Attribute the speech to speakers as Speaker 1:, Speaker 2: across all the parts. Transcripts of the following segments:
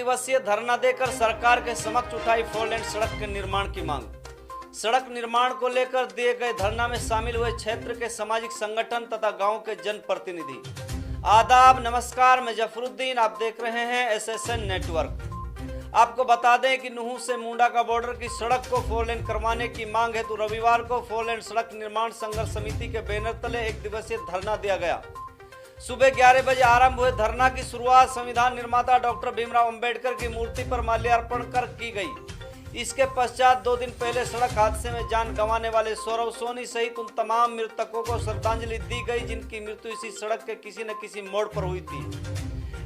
Speaker 1: दिवसीय धरना देकर सरकार के समक्ष उठाई 4 लेन सड़क के निर्माण की मांग। सड़क निर्माण को लेकर दिए गए धरना में शामिल हुए क्षेत्र के सामाजिक संगठन तथा गांव के जनप्रतिनिधि। आदाब, नमस्कार, मैं जफरुद्दीन, आप देख रहे हैं SSN नेटवर्क। आपको बता दें कि नुहू से मुंडा का बॉर्डर की सड़क को 4 लेन करवाने की मांग हेतु रविवार को 4 लेन सड़क निर्माण संघर्ष समिति के बैनर तले एक दिवसीय धरना दिया गया। सुबह 11 बजे आरंभ हुए धरना की शुरुआत संविधान निर्माता डॉक्टर भीमराव अंबेडकर की मूर्ति पर माल्यार्पण कर की गई। इसके पश्चात 2 दिन पहले सड़क हादसे में जान गंवाने वाले सौरव सोनी सहित उन तमाम मृतकों को श्रद्धांजलि दी गई जिनकी मृत्यु इसी सड़क के किसी न किसी मोड़ पर हुई थी।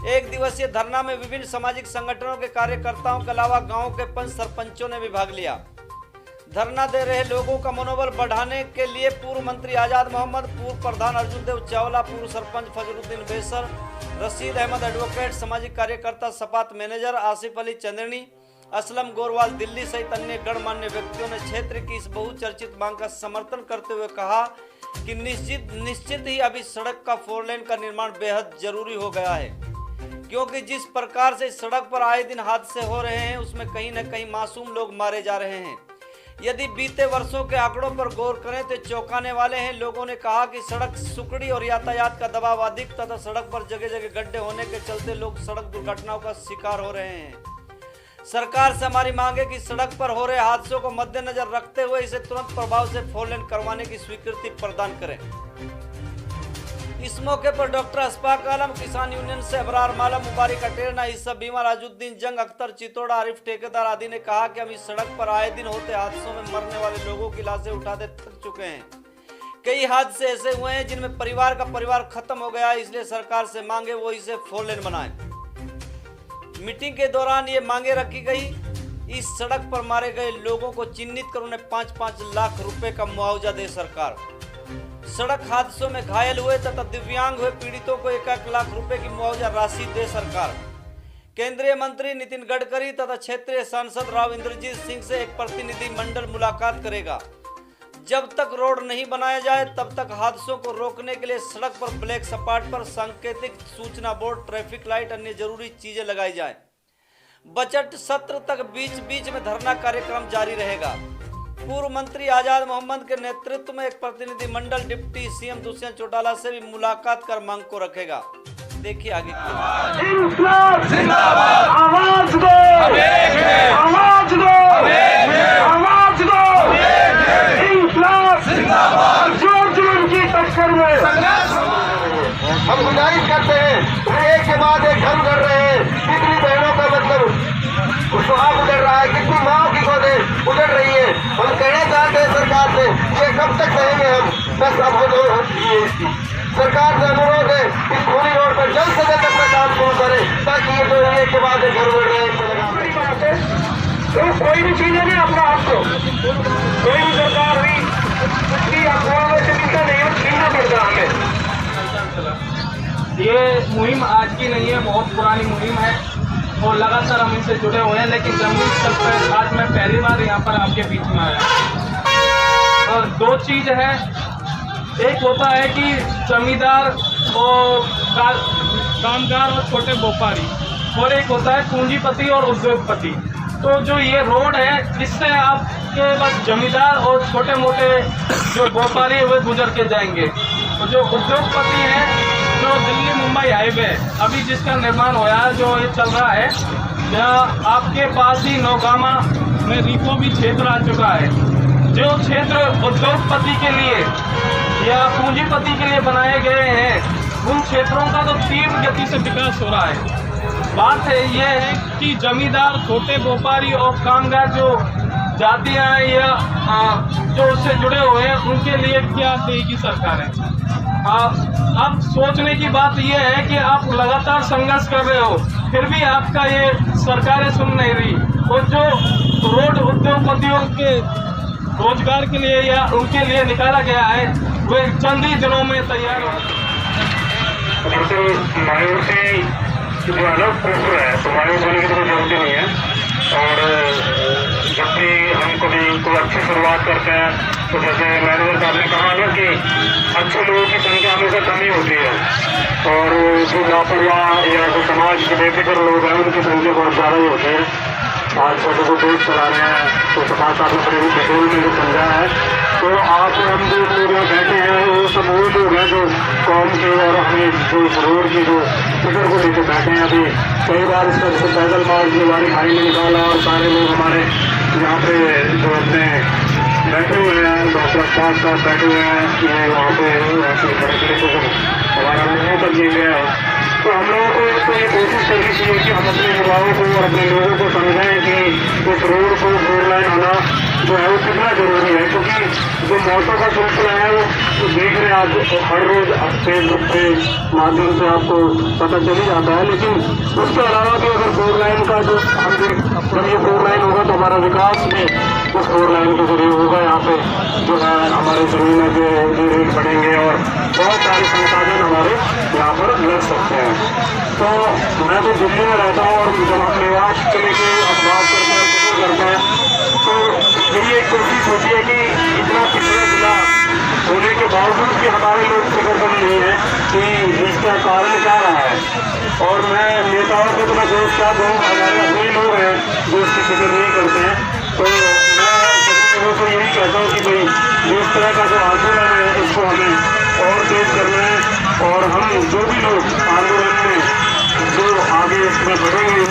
Speaker 1: एक दिवसीय धरना में विभिन्न सामाजिक संगठनों के कार्यकर्ताओं के अलावा गाँव के 5 सरपंचों ने भी भाग लिया। धरना दे रहे लोगों का मनोबल बढ़ाने के लिए पूर्व मंत्री आजाद मोहम्मद, पूर्व प्रधान अर्जुन देव चावला, पूर्व सरपंच फजरुद्दीन बेसर, रशीद अहमद एडवोकेट, सामाजिक कार्यकर्ता सपात मैनेजर आसिफ अली चंदेनी, असलम गोरवाल दिल्ली सहित अन्य गणमान्य व्यक्तियों ने क्षेत्र की इस बहुचर्चित मांग का समर्थन करते हुए कहा कि निश्चित ही अभी सड़क का 4 लेन का निर्माण बेहद जरूरी हो गया है, क्योंकि जिस प्रकार से सड़क पर आए दिन हादसे हो रहे हैं उसमें कहीं न कहीं मासूम लोग मारे जा रहे हैं। यदि बीते वर्षों के आंकड़ों पर गौर करें तो चौंकाने वाले हैं। लोगों ने कहा कि सड़क सुकड़ी और यातायात का दबाव अधिक तथा सड़क पर जगह जगह गड्ढे होने के चलते लोग सड़क दुर्घटनाओं का शिकार हो रहे हैं। सरकार से हमारी मांग है कि सड़क पर हो रहे हादसों को मद्देनजर रखते हुए इसे तुरंत प्रभाव से 4 लेन करवाने की स्वीकृति प्रदान करें। इस मौके पर डॉक्टर अशफाक आलम, किसान यूनियन से अबरार माला, मुबारिक अटेरना, ईसा बीमा, राजुद्दीन जंग, अख्तर चितौड़ा, आरिफ ठेकेदार आदि ने कहा कि हम इस सड़क पर आए दिन होते हादसों में मरने वाले लोगों की लाशें उठाते थक चुके हैं। कई हादसे ऐसे हुए हैं जिनमें परिवार का परिवार खत्म हो गया है, इसलिए सरकार से मांगे वो इसे 4 लेन बनाए। मीटिंग के दौरान ये मांगे रखी गई। इस सड़क पर मारे गए लोगों को चिन्हित कर उन्हें 5-5 लाख रुपए का मुआवजा दे सरकार। सड़क हादसों में घायल हुए तथा दिव्यांग हुए पीड़ितों को 1-1 लाख रुपए की मुआवजा राशि दे सरकार। केंद्रीय मंत्री नितिन गडकरी तथा क्षेत्रीय सांसद राव इंद्रजीत सिंह से एक प्रतिनिधि मंडल मुलाकात करेगा। जब तक रोड नहीं बनाया जाए तब तक हादसों को रोकने के लिए सड़क पर ब्लैक सपाट पर सांकेतिक सूचना बोर्ड, ट्रैफिक लाइट, अन्य जरूरी चीजें लगाई जाए। बजट सत्र तक बीच बीच में धरना कार्यक्रम जारी रहेगा। पूर्व मंत्री आजाद मोहम्मद के नेतृत्व में एक प्रतिनिधि मंडल डिप्टी सीएम दुष्यंत चौटाला से भी मुलाकात कर मांग को रखेगा। देखिए आगे
Speaker 2: हम गुजारिश करते हैं, एक के बाद एक हम कर रहे हैं। कितनी बहनों का मतलब सुहाग उधर रहा है, कितनी माओ की गोदें उधर रही है। हम कहना चाहते हैं सरकार से, ये कब तक कहेंगे हम? बस अब इसकी सरकार से अनुरोध है, इस पूरी रोड पर जल्द से जल्द अपना काम शुरू करें ताकि ये जो एक के बाद एक घर बढ़ रहे हैं। तो कोई भी चीज है नहीं अपना आपको, कोई भी सरकार हुई अफवाहों से मिलता नहीं है, छीनना पड़ता हमें।
Speaker 3: ये मुहिम आज की नहीं है, बहुत पुरानी मुहिम है और लगातार हम इनसे जुड़े हुए हैं, लेकिन जमीन स्तर पर आज मैं पहली बार यहाँ पर आपके बीच में आया। और 2 चीज़ है, एक होता है कि जमींदार और कामगार और छोटे व्यापारी, और एक होता है पूंजीपति और उद्योगपति। तो जो ये रोड है इससे आपके बस जमींदार और छोटे मोटे जो व्यापारी है वे गुजर के जाएंगे। तो जो उद्योगपति हैं, जो दिल्ली मुंबई हाईवे अभी जिसका निर्माण होया है, जो ये चल रहा है, यहाँ आपके पास ही नौगामा में रिको भी क्षेत्र आ चुका है। जो क्षेत्र उद्योगपति के लिए या पूंजीपति के लिए बनाए गए हैं, उन क्षेत्रों का तो तीव्र गति से विकास हो रहा है। बात है ये है कि जमींदार, छोटे व्यापारी और कामगार जो जातियाँ हैं या जो उससे जुड़े हुए हैं, उनके लिए क्या देगी सरकारें? अब सोचने की बात यह है कि आप लगातार संघर्ष कर रहे हो, फिर भी आपका ये सरकारें सुन नहीं रही। और जो रोड उद्योगपतियों के रोजगार के लिए या उनके लिए निकाला गया है, वे चंद ही दिनों में तैयार हो।
Speaker 2: मायूस से जो अलग प्रश्न है तो मायूस होने की तो कोई जरूरत नहीं है। और
Speaker 4: जब भी हम कभी कोई अच्छी शुरुआत करते हैं तो जैसे मैनेजर साहब ने कहा ना कि अच्छे लोगों की संख्या हमेशा कमी होती है और जो लापरवाह या जो समाज के बेफिक्र लोग हैं उनकी संख्या बहुत ज़्यादा ही होती है। आज छोटे को देश चला रहे हैं तो समाज साहब ने बड़े डिटेल में जो समझा है। तो आप हम जो लोग यहाँ बैठे हैं वो सब वो लोग हैं जो कौम के और हमें जो रोड की जो फिक्र को लेकर बैठे हैं। अभी कई बार इस तरह से पैदल मार्च जो हमारी भाई ने निकाला और सारे लोग हमारे यहाँ पे जो अपने बैठे हुए हैं डॉक्टर अब्बास साहब बैठे हुए हैं ये वहाँ पे बड़े तरीके से हमारा मुँह तक ये गया है। तो हम लोगों को तो ये कोशिश करनी चाहिए कि हम अपने युवाओं को और अपने लोगों को समझाएं कि इस रोड को 4 लाइन होना जो है वो कितना जरूरी है, क्योंकि जो मौतों का सिलसिला है वो तो देख रहे हैं आप हर रोज फेसबुक के माध्यम से आपको पता चल ही जाता है। लेकिन उसके अलावा भी अगर 4 लाइन का जो हम जब ये 4 लाइन होगा तो हमारा विकास भी उस 4 लाइन के जरिए होगा। यहाँ पे जो है हमारे जमीन के रेट बढ़ेंगे और बहुत सारे संसाधन हमारे यहाँ पर लग सकते हैं। तो मैं तो दिल्ली में रहता हूँ और जब हम निवास के लेके बात करते हैं फिक्र करते हैं तो मेरी एक कोशिश होती है कि इतना पिछड़ा जिला होने के बावजूद भी हमारे लोग फिक्रमंद नहीं है कि इसका कारण क्या रहा है। और मैं नेताओं को तो मैं दोस्त क्या दूँ, हमारे अपने लोग हैं जो इसकी फिक्र नहीं करते हैं। तो मैं सभी लोगों को यही कहता हूँ कि भाई इस तरह का जो आंदोलन है इसको हमें और तेज करना है और हम जो भी लोग आंदोलन में जो आगे इसमें बढ़ेंगे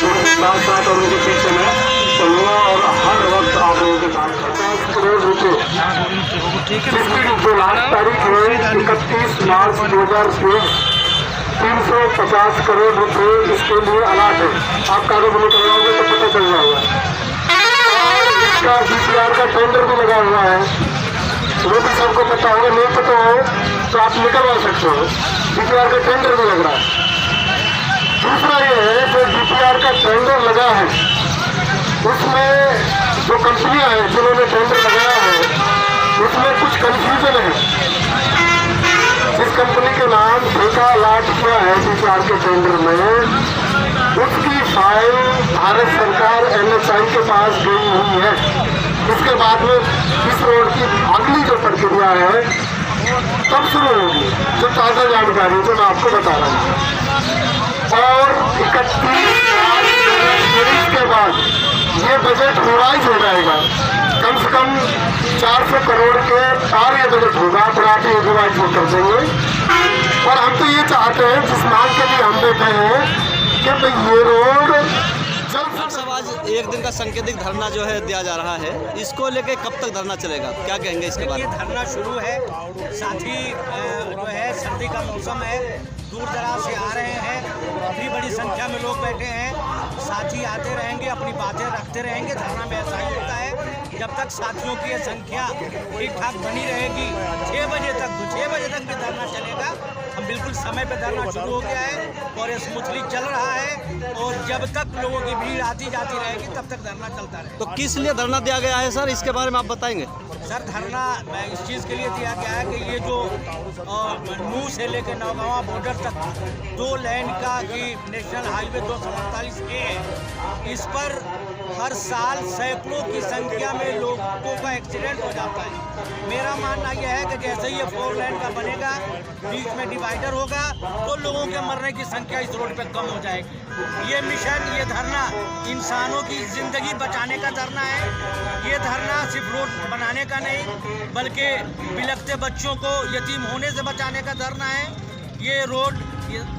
Speaker 4: उनके साथ साथ और उनके पीछे में चलूँगा और हर वक्त आप लोगों के साथ 50 करोड़ रुपये जिसकी जो लास्ट तारीख है 31 मार्च 2023 350 करोड़ रुपये इसके लिए अलाट है। आप कागज में करवाओगे तो पता चल जाएगा। और इसका DPR का टेंडर भी लगा हुआ है, वो भी सबको पता होगा, नहीं पता हो तो आप निकलवा सकते हो। DPR का टेंडर भी लग रहा है। दूसरा ये है जो DPR का टेंडर लगा है उसमें जो कंपनियां हैं जिन्होंने टेंडर लगाया है उसमें कुछ कंफ्यूजन है। जिस कंपनी के नाम ठेका अलाट किया है DPR के टेंडर में उसकी फाइल भारत सरकार NHAI के पास गई हुई है। इसके बाद में इस रोड की अगली जो प्रक्रिया है तब शुरू होगी, जो ताज़ा जानकारी जो मैं आपको बता रहा हूँ। और 31 मार्च 2023 के बाद ये बजट रिवाइज हो जाएगा। कम से कम 400 करोड़ के पार ये बजट होगा, फिर आप ये रिवाइज कर देंगे। और हम तो ये चाहते हैं जिस मांग के लिए हम बैठे हैं कि भाई ये रोड
Speaker 1: सब आज 1 दिन का सांकेतिक धरना जो है दिया जा रहा है, इसको लेके कब तक धरना चलेगा, क्या कहेंगे इसके बारे में?
Speaker 5: ये धरना शुरू है, साथ ही जो है सर्दी का मौसम है, दूर दराज से आ रहे हैं, अभी बड़ी संख्या में लोग बैठे हैं, साथी आते रहेंगे, अपनी बातें रखते रहेंगे। धरना में ऐसा ही होता है जब तक साथियों की संख्या ठीक ठाक बनी रहेगी 6 बजे तक, तो 6 बजे तक भी धरना चलेगा। हम बिल्कुल समय पे धरना शुरू हो गया है और ये स्मूथली चल रहा है और जब तक लोगों की भीड़ आती जाती रहेगी तब तक धरना चलता रहेगा।
Speaker 1: तो किस लिए धरना दिया गया है सर, इसके बारे में आप बताएंगे?
Speaker 5: सर धरना इस चीज़ के लिए दिया गया है कि ये जो नूह से लेकर नौगावा बॉर्डर तक 2 लेन का कि नेशनल हाईवे 248A है, इस पर हर साल सैकड़ों की संख्या में लोगों का एक्सीडेंट हो जाता है। मेरा मानना यह है कि जैसे ही ये 4 लेन का बनेगा, बीच में डिवाइडर होगा तो लोगों के मरने की संख्या इस रोड पे कम हो जाएगी। ये मिशन, ये धरना इंसानों की ज़िंदगी बचाने का धरना है। ये धरना सिर्फ रोड बनाने का नहीं बल्कि बिलखते बच्चों को यतीम होने से बचाने का धरना है। ये रोड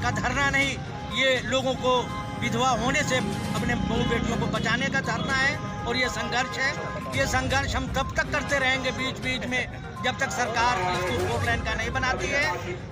Speaker 5: का धरना नहीं, ये लोगों को विधवा होने से अपने बहू बेटियों को बचाने का धरना है। और ये संघर्ष है, ये संघर्ष हम तब तक करते रहेंगे बीच बीच में जब तक सरकार इसको 4 लाइन का नहीं बनाती है।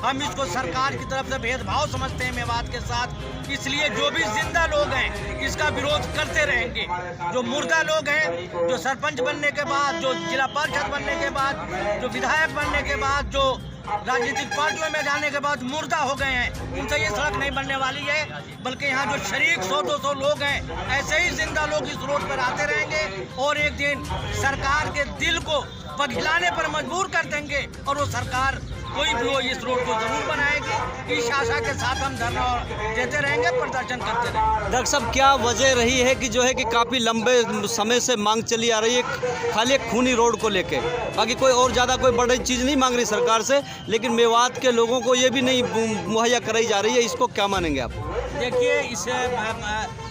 Speaker 5: हम इसको सरकार की तरफ से भेदभाव समझते हैं मेवात के साथ, इसलिए जो भी जिंदा लोग हैं इसका विरोध करते रहेंगे। जो मुर्दा लोग हैं, जो सरपंच बनने के बाद, जो जिला पार्षद बनने के बाद, जो विधायक बनने के बाद, जो राजनीतिक पार्टियों में जाने के बाद मुर्दा हो गए हैं, उनसे ये सड़क नहीं बनने वाली है। बल्कि यहाँ जो शरीक 100-200 लोग हैं, ऐसे ही जिंदा लोग इस रोड पर आते रहेंगे और एक दिन सरकार के दिल को पघिलाने पर मजबूर कर देंगे और वो सरकार कोई भी हो इस रोड को जरूर बनाएगी। इस आशा के साथ हम धरना देते रहेंगे, प्रदर्शन करते रहेंगे।
Speaker 1: डॉक्टर साहब, क्या वजह रही है कि जो है कि काफ़ी लंबे समय से मांग चली आ रही है खाली एक खूनी रोड को लेके, बाकी कोई और ज़्यादा कोई बड़ी चीज़ नहीं मांग रही सरकार से, लेकिन मेवात के लोगों को ये भी नहीं मुहैया कराई जा रही है, इसको क्या मानेंगे आप?
Speaker 5: देखिए, इसे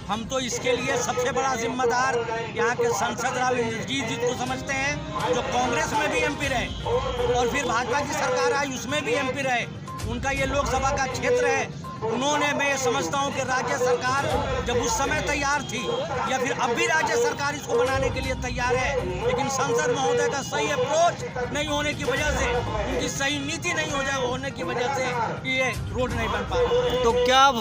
Speaker 5: हम तो इसके लिए सबसे बड़ा जिम्मेदार यहाँ के सांसद राव इंद्रजीत जी को समझते हैं, जो कांग्रेस में भी एमपी रहे और फिर भाजपा की सरकार आई उसमें भी एमपी रहे। उनका ये लोकसभा का क्षेत्र है। उन्होंने, मैं ये समझता हूँ कि राज्य सरकार जब उस समय तैयार थी या फिर अब भी राज्य सरकार इसको बनाने के लिए तैयार है, लेकिन संसद महोदय का सही अप्रोच नहीं होने की वजह से, उनकी सही नीति नहीं होने की वजह से ये रोड नहीं बन पा रहा।
Speaker 1: तो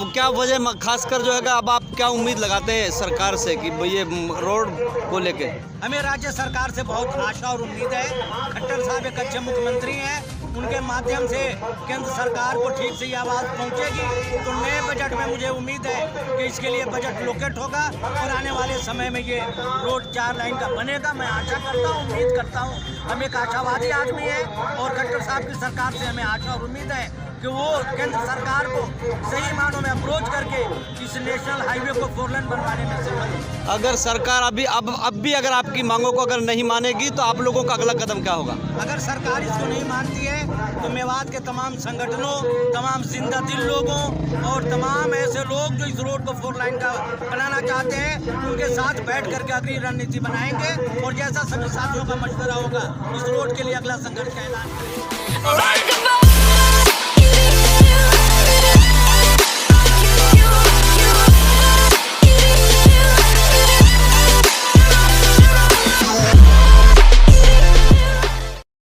Speaker 1: क्या वजह खासकर जो है अब आप क्या उम्मीद लगाते हैं सरकार से कि ये रोड को लेके?
Speaker 5: हमें राज्य सरकार से बहुत आशा और उम्मीद है। खट्टर साहब एक अच्छे मुख्यमंत्री हैं, उनके माध्यम से केंद्र सरकार को ठीक से ये आवाज़ पहुंचेगी तो नए बजट में मुझे उम्मीद है कि इसके लिए बजट लोकेट होगा और आने वाले समय में ये रोड 4 लाइन का बनेगा। मैं आशा करता हूँ, उम्मीद करता हूँ। हम एक आशावादी आदमी है और खट्टर साहब की सरकार से हमें आशा और उम्मीद है कि वो केंद्र सरकार को सही मानों में अप्रोच करके इस नेशनल हाईवे को 4 लेन बनवाने में सफल।
Speaker 1: अगर सरकार अब भी अगर आपकी मांगों को अगर नहीं मानेगी तो आप लोगों का अगला कदम क्या होगा?
Speaker 5: अगर सरकार इसको नहीं मानती है तो मेवात के तमाम संगठनों, तमाम जिंदा दिल लोगों और तमाम ऐसे लोग जो इस रोड को 4 लाइन का बनाना चाहते हैं, उनके साथ बैठ करके अगली रणनीति बनाएंगे और जैसा सभी साथियों का मशवरा होगा इस रोड के लिए अगला संघर्ष का ऐलान करेंगे।